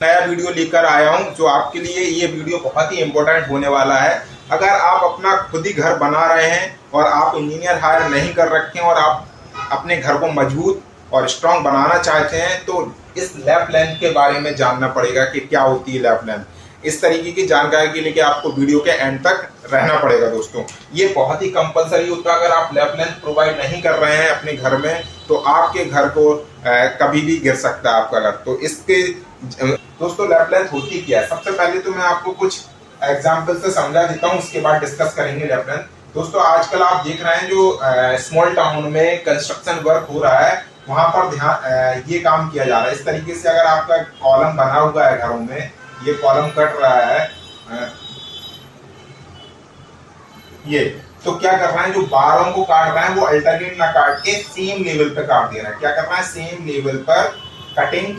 नया वीडियो लेकर आया हूं जो आपके लिए ये वीडियो बहुत ही इम्पोर्टेंट होने वाला है। अगर आप अपना खुद ही घर बना रहे हैं और आप इंजीनियर हायर नहीं कर रखे हैं और आप अपने घर को मजबूत और स्ट्रांग बनाना चाहते हैं तो इस लैप लेंथ के बारे में जानना पड़ेगा कि क्या होती है लैप लेंथ। इस तरीके की जानकारी के लिए आपको वीडियो के एंड तक रहना पड़ेगा दोस्तों। ये बहुत ही कंपलसरी होता है। अगर आप लैप लेंथ प्रोवाइड नहीं कर रहे हैं अपने घर में तो आपके घर को कभी भी गिर सकता है आपका घर। तो इसके दोस्तों लैप लेंथ होती क्या है, सबसे पहले तो मैं आपको कुछ एग्जाम्पल से समझा देता हूँ, उसके बाद डिस्कस करेंगे लैप लेंथ। दोस्तों आजकल आप देख रहे हैं जो स्मॉल टाउन में कंस्ट्रक्शन वर्क हो रहा है वहां पर ध्यान ये काम किया जा रहा है। इस तरीके से अगर आपका कॉलम बना हुआ है घरों में, ये कॉलम कट रहा है ये, तो क्या कर रहा है जो बारों को काट रहा है वो अल्टरनेट ना काट के सेम लेवल पे काट दे रहा है। क्या कर रहा है, सेम लेवल पर कटिंग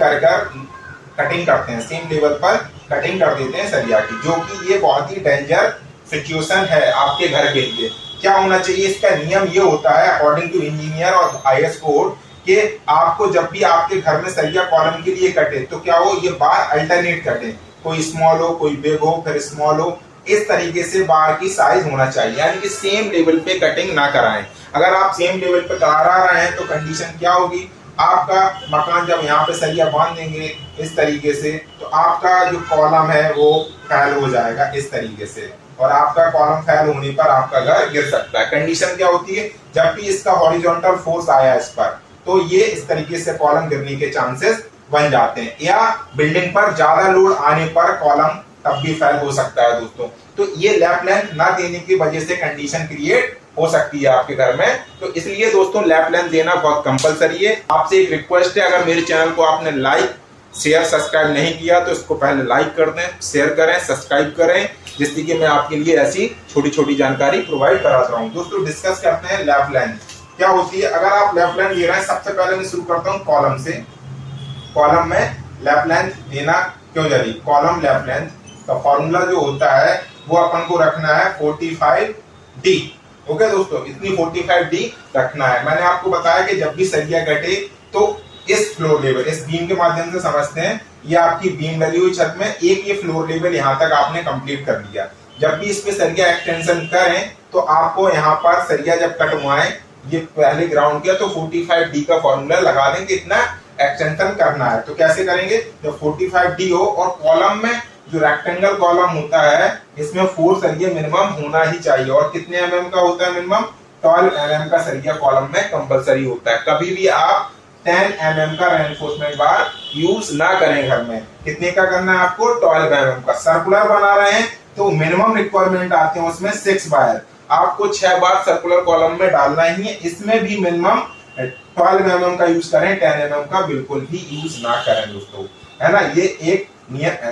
करते हैं, सेम लेवल पर कटिंग कर देते हैं सरिया की, जो कि ये बहुत ही डेंजर सिचुएशन है आपके घर के लिए। क्या होना चाहिए, इसका नियम ये होता है अकॉर्डिंग टू इंजीनियर और आईएस कोड कि आपको जब भी आपके घर में सरिया कॉलम के लिए कटे तो क्या हो, ये बार अल्टरनेट कटे, कोई स्मॉल हो कोई बिग हो फिर स्मॉल हो, इस तरीके से बार की साइज होना चाहिए, यानी कि सेम लेवल पे कटिंग ना कराएं। अगर आप सेम लेवल पे करा रहे हैं तो कंडीशन क्या होगी, आपका मकान जब यहाँ पे सरिया बांध देंगे इस तरीके से तो आपका जो कॉलम है वो फैल हो जाएगा इस तरीके से, और आपका कॉलम फैल होने पर आपका घर गिर सकता है। कंडीशन क्या होती है, जब भी इसका हॉरिजॉन्टल फोर्स आया इस पर तो ये इस तरीके से कॉलम गिरने के चांसेस बन जाते हैं, या बिल्डिंग पर ज्यादा लोड आने पर कॉलम तब भी फेल हो सकता है दोस्तों। तो ये लैप लेंथ ना देने की वजह से कंडीशन क्रिएट हो सकती है आपके घर में। तो इसलिए दोस्तों लैप लेंथ देना बहुत कंपलसरी है। आपसे एक रिक्वेस्ट है, अगर मेरे चैनल को आपने लाइक शेयर सब्सक्राइब नहीं किया तो इसको पहले लाइक कर दें, शेयर करें, सब्सक्राइब करें, जिससे कि मैं आपके लिए ऐसी छोटी छोटी जानकारी प्रोवाइड कराता हूँ। दोस्तों डिस्कस करते हैं लैप लेंथ क्या होती है। अगर आप लैप लेंथ दे रहे हैं, सबसे पहले मैं शुरू करता हूँ कॉलम से। कॉलम में लैप लेंथ देना क्यों जरूरी, कॉलम लैप लेंथ का फॉर्मूला जो होता है वो अपन को रखना है 45D। ओके दोस्तों, इतनी 45D रखना है। मैंने आपको बताया कि जब भी सरिया कटे तो इस फ्लोर लेवल, इस बीम के माध्यम से समझते हैं, ये आपकी बीम लगी हुई छत में, एक ये फ्लोर लेवल यहाँ तक आपने कंप्लीट कर लिया। जब भी इस पे सरिया एक्सटेंशन करें तो आपको यहाँ पर सरिया जब कटवाएं, ये पहले ग्राउंड किया तो 45D का फॉर्मूला लगा दें कि इतना एक्सटेंशन करना है। तो कैसे करेंगे, जब 45D हो और कॉलम में जो रेक्टेंगल कॉलम होता है इसमें 4 सरिया मिनिमम होना ही चाहिए। और कितने एमएम का होता है मिनिमम, 12 एमएम का सरिया कॉलम में कंपलसरी होता है। कभी भी आप 10 एमएम का रेनफोर्समेंट बार यूज ना करें घर में। कितने का करना है आपको, 12 एमएम का। सर्कुलर बना रहे हैं तो मिनिमम रिक्वायरमेंट आते हैं उसमें 6 वायर, आपको 6 बार सर्कुलर कॉलम में डालना ही है। इसमें भी मिनिमम 12 एमएम का यूज करें, 10 एमएम का बिल्कुल भी यूज ना करें दोस्तों, है ना। ये एक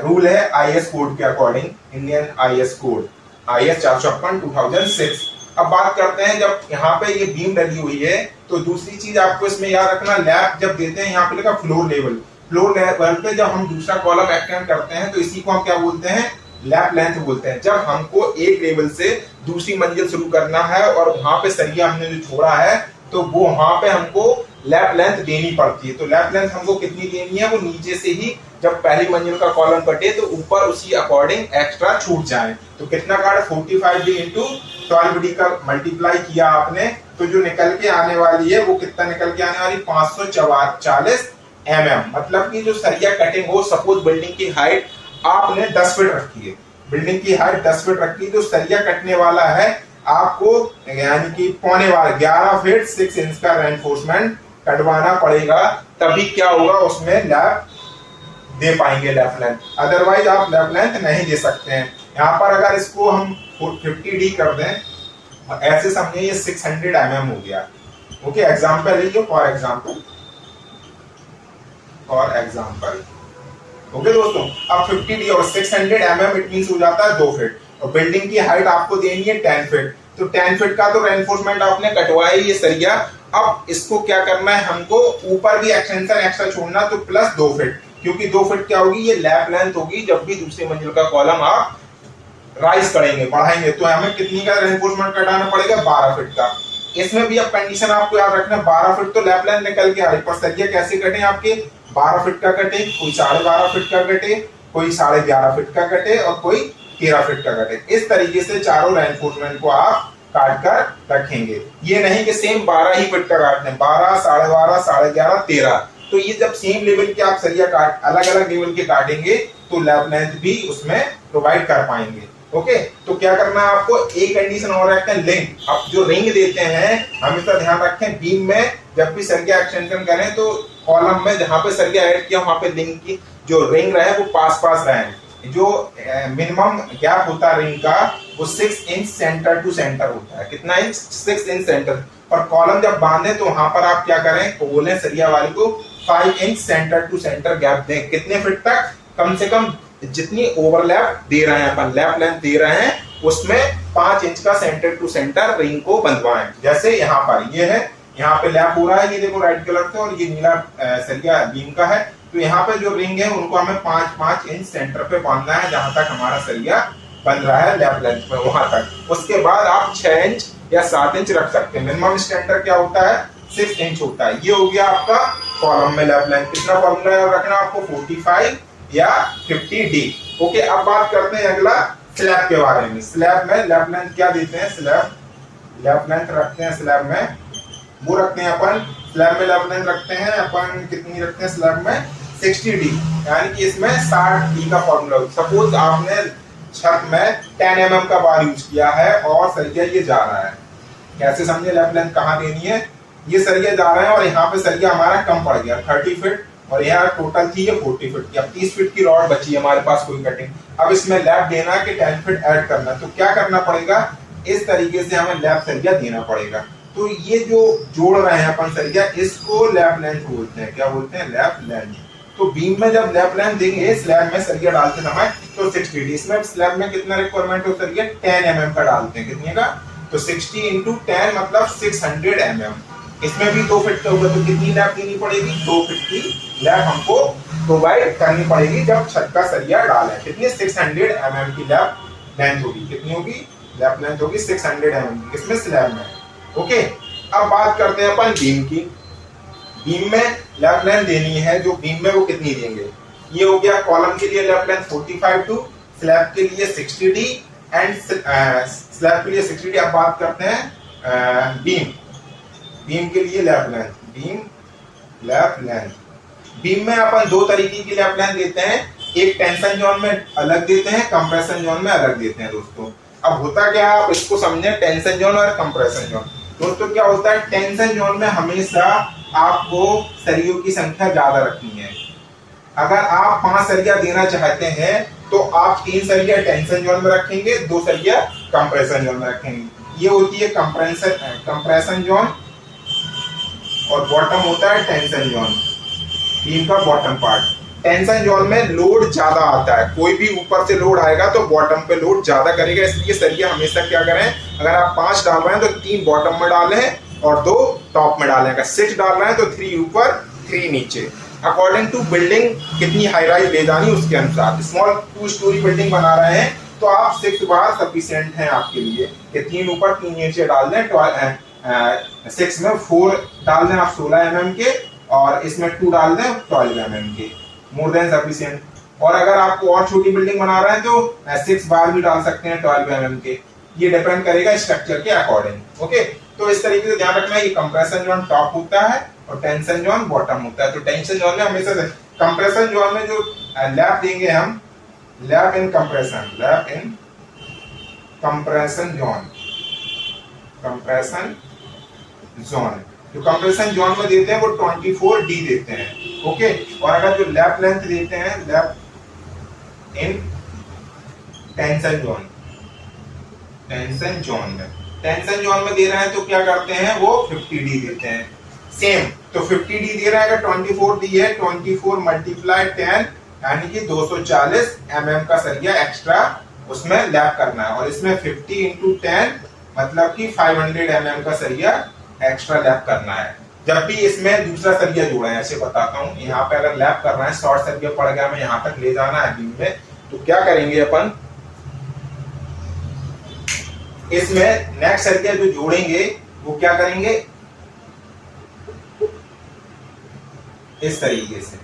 रूल है आईएस कोड के according, Indian IS code IS 456/2006। अब बात करते हैं, जब यहाँ पे ये बीम लगी हुई है तो दूसरी चीज आपको इसमें याद रखना, लैप जब देते हैं यहाँ पे लिखा फ्लोर लेवल, फ्लोर लेवल पे जब हम दूसरा कॉलम एक्सटेंड करते हैं तो इसी को हम क्या बोलते हैं, लैप लेंथ बोलते हैं। जब हमको एक लेवल से दूसरी मंजिल शुरू करना है और वहां पे सरिया हमने जो छोड़ा है तो वो वहां पे हमको लैप लेंथ देनी पड़ती है। तो लैप लेंथ हमको कितनी देनी है, वो नीचे से ही जब पहली मंजिल का कॉलम कटे तो ऊपर उसी अकॉर्डिंग एक्स्ट्रा छूट जाए। तो कितना काट, 45D इंटू 12D का मल्टीप्लाई किया आपने तो जो निकल के आने वाली है वो कितना निकल के आने वाली, 540 mm। मतलब कि जो सरिया कटिंग हो, सपोज बिल्डिंग की हाइट आपने 10 फीट रखी है, बिल्डिंग की हाइट 10 फीट रखी है, तो सरिया कटने वाला है आपको यानी कि पौने वाला 11 फीट 6 इंच का रेनफोर्समेंट कटवाना पड़ेगा, तभी क्या होगा उसमें लैप दे पाएंगे लैप लेंथ। अदरवाइज आप लैप लेंथ नहीं दे सकते हैं। यहाँ पर अगर इसको हम 50D कर दें, ऐसे समझिए ये 600 mm हो गया। ओके, एग्जाम्पल लीजिए, फॉर एग्जाम्पल ओके दोस्तों, अब 50D और 600 mm इट मींस हो जाता है 2 फीट, और बिल्डिंग की हाइट आपको देनी है 10 फीट। तो 10 फीट का तो रेनफोर्समेंट आपने कटवाया ये सरिया। अब इसको क्या करना है, हमको ऊपर भी एक्सटेंशन एक्स्ट्रा छोड़ना, तो प्लस 2 फीट, क्योंकि 2 फीट क्या होगी, ये लैप लेंथ होगी। जब भी दूसरी मंजिल का कॉलम आप राइज करेंगे, बढ़ाएंगे, तो हमें कितनी का रेनफोर्समेंट कटाना पड़ेगा, 12 फीट का। इसमें भी अब कंडीशन आपको याद रखना, 12 फीट तो लैप लेंथ निकल के आ रही, पर सरिया कैसे कटे आपके 12 फीट का कटे, कोई 12.5 फीट का कटे, कोई 11.5 फीट का कटे और कोई 13 फीट का कटे। इस तरीके से चारों रेनफोर्समेंट को आप काट कर रखेंगे। ये नहीं कि सेम 12 ही फीट का काटने, 12, 12.5, 11.5, 13। तो ये जब सेम लेवल के आप सरिया काट अलग अलग लेवल के काटेंगे तो लैप लेंथ भी उसमें प्रोवाइड कर पाएंगे। ओके, तो क्या करना है आपको, एक कंडीशन और रखते हैं लिंक। अब जो रिंग देते हैं हमेशा ध्यान रखें, बीम में जब भी सरिया एक्सटेंशन करें तो कॉलम में जहां पे सरिया ऐड किया वहां पे लिंक की जो रिंग रहे वो पास पास रहे। जो मिनिमम गैप होता है रिंग का वो 6 इंच सेंटर टू सेंटर होता है। कितना इंच? 6 inch centre. और कॉलम जब बांधे तो वहां पर आप क्या करें, तो बोले सरिया वाले को 5 inch centre to centre gap दें। कितने फीट तक? कम से कम जितनी ओवरलैप दे रहे हैं अपन, लैप लेंथ दे रहे हैं उसमें 5 इंच का सेंटर टू सेंटर रिंग को बंधवाएं। जैसे यहाँ पर ये है, यहाँ पे लैप हो रहा है, ये देखो रेड कलर से, और ये नीला सरिया बीम का है। तो यहाँ पे जो रिंग है उनको हमें 5-5 इंच सेंटर पे बांधना है, जहां तक हमारा सरिया बन रहा है लैप लेंथ में वहां तक। उसके बाद आप 6 इंच या 7 इंच रख सकते हैं। मिनिमम स्टैंडर्ड क्या होता है? 6 इंच होता है। ये हो गया आपका कॉलम में लैप लेंथ। कितना फॉर्मूला रखना आपको? 45 या 50D। ओके, अब बात करते हैं अगला स्लैब के बारे में। स्लैब में लैप लेंथ क्या देते हैं? स्लैब लैप लेंथ रखते हैं स्लैब में, वो रखते हैं अपन स्लैब में लैप लेंथ रखते हैं अपन, कितनी रखते हैं स्लैब में? 60D, यानी कि इसमें 60D का फॉर्मूला। सपोज आपने छत में 10 mm का बार यूज किया है और सरिया ये जा रहा है, कैसे समझे लैप लेंथ कहाँ देनी है? ये सरिया जा रहा है और यहाँ पे सरिया हमारा कम पड़ गया 30 फीट, और यहाँ टोटल थी ये 40 फीट की। अब 30 फीट की रॉड बची है हमारे पास कोई कटिंग। अब इसमें लैप देना है कि 10 फीट ऐड करना, तो क्या करना पड़ेगा? इस तरीके से हमें लैप सरिया देना पड़ेगा। तो ये जो जोड़ रहे हैं अपन सरिया, इसको लैप लेंथ बोलते हैं। क्या बोलते हैं? Lap length. तो बीम में जब लैप लेंथ देंगे स्लैब में सरिया डालते समय तो 60D। इसमें स्लैब में कितना रिक्वायरमेंट हो सरिया? 10 mm का डालते हैं। कितने का? तो 60 इंटू 10 मतलब 600 mm। इसमें भी 2 फीट का होगा, तो कितनी लैप देनी पड़ेगी? 2 फीट की लैप हमको प्रोवाइड करनी पड़ेगी जब छत का सरिया डालें। कितनी? 600 mm की लैप लेंथ होगी। कितनी होगी? लैप लेंथ होगी 600 mm इसमें स्लैब में। ओके, अब बात करते हैं अपन बीम की। बीम में लैप लेंथ देनी है, जो बीम में वो कितनी देंगे? ये हो गया कॉलम के लिए लैप लेंथ 45 स्लैब के लिए 60D एंड स्लैब के लिए 60D। अब बात करते हैं बीम के लिए lap length. Lap length beam में अपन 2 तरीके की लैप लेंथ देते हैं, एक टेंशन जोन में अलग देते हैं, कंप्रेशन जोन में अलग देते हैं दोस्तों। अब होता क्या है आप इसको समझे, टेंशन जोन और कंप्रेशन जोन। दोस्तों क्या होता है, टेंशन जोन में हमेशा आपको सरियों की संख्या ज्यादा रखनी है। अगर आप 5 सरिया देना चाहते हैं तो आप 3 सरिया टेंशन जोन में रखेंगे, 2 सरिया कंप्रेशन जोन में रखेंगे। ये होती है कंप्रेशन जोन, और बॉटम होता है टेंशन जोन, बीम का बॉटम पार्ट। टेंशन जोन में लोड ज्यादा आता है, कोई भी ऊपर से लोड आएगा तो बॉटम पे लोड ज्यादा करेगा, इसलिए सरिया हमेशा क्या करें, अगर आप 5 डाल रहे हैं तो 3 बॉटम में डालें और 2 टॉप में डालें। अगर 6 डाल रहे हैं तो 3 ऊपर 3 नीचे, अकॉर्डिंग टू बिल्डिंग कितनी हाई राइज ले जानी उसके अनुसार। स्मॉल 2 स्टोरी बिल्डिंग बना रहे हैं तो आप 6 बार सफिशिएंट है आपके लिए, कि 3 ऊपर 3 नीचे डाल दें। 6 में 4 डाल दें आप 16 mm के, और इसमें 2 डाल दें 12 mm के, मोर देन सफिशिएंट। और अगर आपको और छोटी बिल्डिंग बना रहे हैं तो 6 बार भी डाल सकते हैं 12 mm के, ये डिपेंड करेगा स्ट्रक्चर के अकॉर्डिंग। ओके, तो इस तरीके से ध्यान रखना है, ये कंप्रेशन जोन टॉप होता है और टेंशन जोन बॉटम होता है। तो टेंशन जोन में हमेशा कंप्रेशन जोन में जो लैप देंगे हम, लैप इन कंप्रेशन जोन, जो कंप्रेशन जोन में देते हैं वो 24D देते हैं। ओके, और अगर जो लैप लेंथ देते हैं, लैप इन टेंशन जोन में दे रहे हैं तो क्या करते हैं, वो 50D देते हैं। सेम, तो 50D दे रहा है, अगर 24D है, 24 मल्टीप्लाई 10 यानी कि 240 mm का सरिया एक्स्ट्रा उसमें लैप करना है, और इसमें 50 इंटू 10 मतलब कि 500 mm का सरिया एक्स्ट्रा लैप करना है। जब भी इसमें दूसरा सरिया जोड़ा है, ऐसे बताता हूँ, यहाँ पे अगर लैप करना है, शॉर्ट सरिया पड़ गया, हमें यहाँ तक ले जाना है बीम में, तो क्या करेंगे अपन, इसमें नेक्स्ट सरिया जो जोड़ेंगे वो क्या करेंगे, इस तरीके से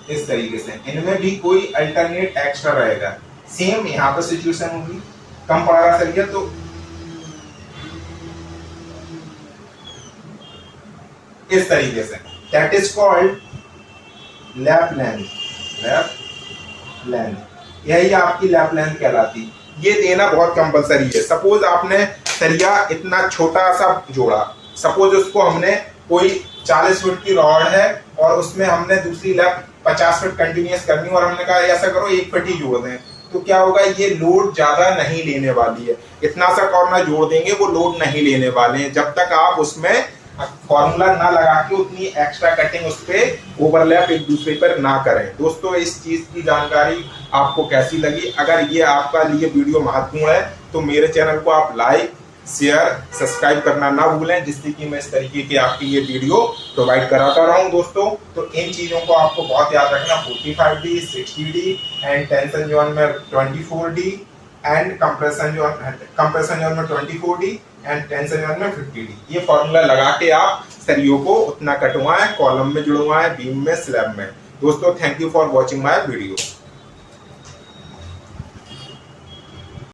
इस तरीके से, इनमें भी कोई अल्टरनेट एक्स्ट्रा रहेगा। सेम यहाँ पर सिचुएशन होगी, कम पड़ रहा सरिया तो इस तरीके से, that is called lap length. Lap length, यही आपकी लैप लेंथ कहलाती। ये देना बहुत कंपलसरी है। सपोज आपने सरिया इतना छोटा सा जोड़ा, सपोज उसको हमने कोई 40 फुट की रॉड है और उसमें हमने दूसरी लैप 50 फुट कंटिन्यूस करनी और हमने कहा ऐसा करो 1 फुट ही जोड़ दें, तो क्या होगा, ये लोड ज्यादा नहीं लेने वाली है। इतना सा कॉर्नर जोड़ देंगे वो लोड नहीं लेने वाले हैं, जब तक आप उसमें फॉर्मूला ना लगा के उतनी एक्स्ट्रा कटिंग उस पे ओवरलैप एक दूसरे पर ना करें। दोस्तों इस चीज की जानकारी आपको कैसी लगी? अगर ये आपका लिए वीडियो महत्वपूर्ण है तो मेरे चैनल को आप लाइक, शेयर, सब्सक्राइब करना ना भूलें, जिससे कि मैं इस तरीके की आपकी ये वीडियो प्रोवाइड कराता रहूं। दोस्तों तो इन चीजों को आपको बहुत याद रखना, 45D, 60D and tension zone में 24D एंड कंप्रेशन जोन में 24D एंड टेंशन जोन में 50D। ये फॉर्मूला लगा के आप सरियों को उतना कटवाएं, कॉलम में जुड़वाएं, बीम में, स्लैब में। दोस्तों thank you for watching my video.